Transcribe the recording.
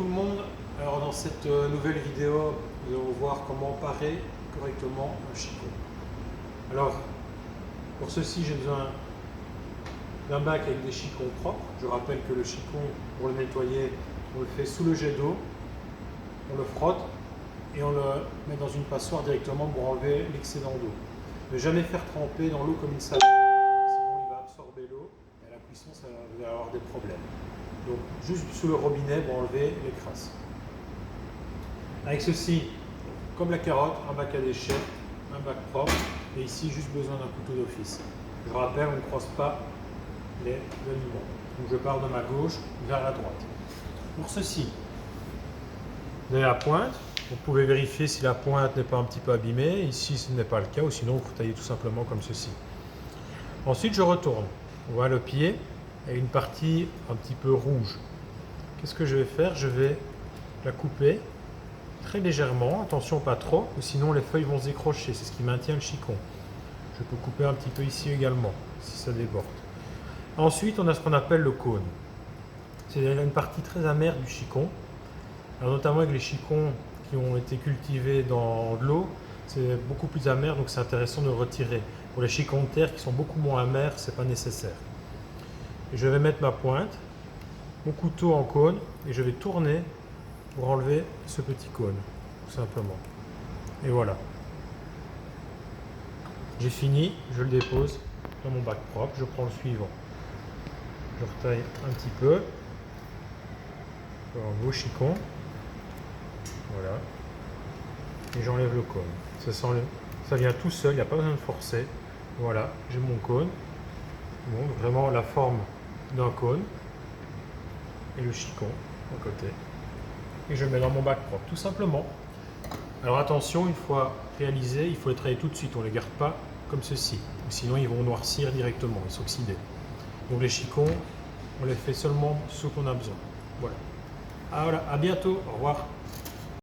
tout le monde. Alors dans cette nouvelle vidéo, nous allons voir comment parer correctement un chicon. Alors pour ceci, j'ai besoin d'un bac avec des chicons propres. Je rappelle que le chicon, pour le nettoyer, on le fait sous le jet d'eau, on le frotte et on le met dans une passoire directement pour enlever l'excédent d'eau. Ne jamais faire tremper dans l'eau comme une salade, sinon il va absorber l'eau et à la cuisson ça va avoir des problèmes. Donc juste sous le robinet pour enlever les crasses. Avec ceci, comme la carotte, un bac à déchets, un bac propre et ici juste besoin d'un couteau d'office. Je rappelle, on ne croise pas les aliments. Donc je pars de ma gauche vers la droite. Pour ceci, vous avez la pointe. Vous pouvez vérifier si la pointe n'est pas un petit peu abîmée. Ici, ce n'est pas le cas, ou sinon vous taillez tout simplement comme ceci. Ensuite, je retourne. On voit le pied et une partie un petit peu rouge. Qu'est-ce que je vais faire? Je vais la couper très légèrement. Attention, pas trop, ou sinon les feuilles vont se décrocher. C'est ce qui maintient le chicon. Je peux couper un petit peu ici également, si ça déborde. Ensuite, on a ce qu'on appelle le cône. C'est une partie très amère du chicon. Alors, notamment avec les chicons qui ont été cultivés dans de l'eau, c'est beaucoup plus amer, donc c'est intéressant de le retirer. Pour les chicons de terre qui sont beaucoup moins amers, c'est pas nécessaire. Et je vais mettre ma pointe, mon couteau en cône, et je vais tourner pour enlever ce petit cône, tout simplement. Et voilà. J'ai fini, je le dépose dans mon bac propre, je prends le suivant. Je retaille un petit peu. Un beau chicon. Voilà. Et j'enlève le cône. Ça vient tout seul, il n'y a pas besoin de forcer. Voilà, j'ai mon cône. Bon, vraiment la forme d'un cône. Et le chicon à côté. Et je le mets dans mon bac propre, tout simplement. Alors attention, une fois réalisé, il faut les travailler tout de suite. On ne les garde pas comme ceci. Sinon, ils vont noircir directement, ils s'oxyder. Donc les chicons, on les fait seulement ce qu'on a besoin. Voilà. Ah, voilà, à bientôt, au revoir.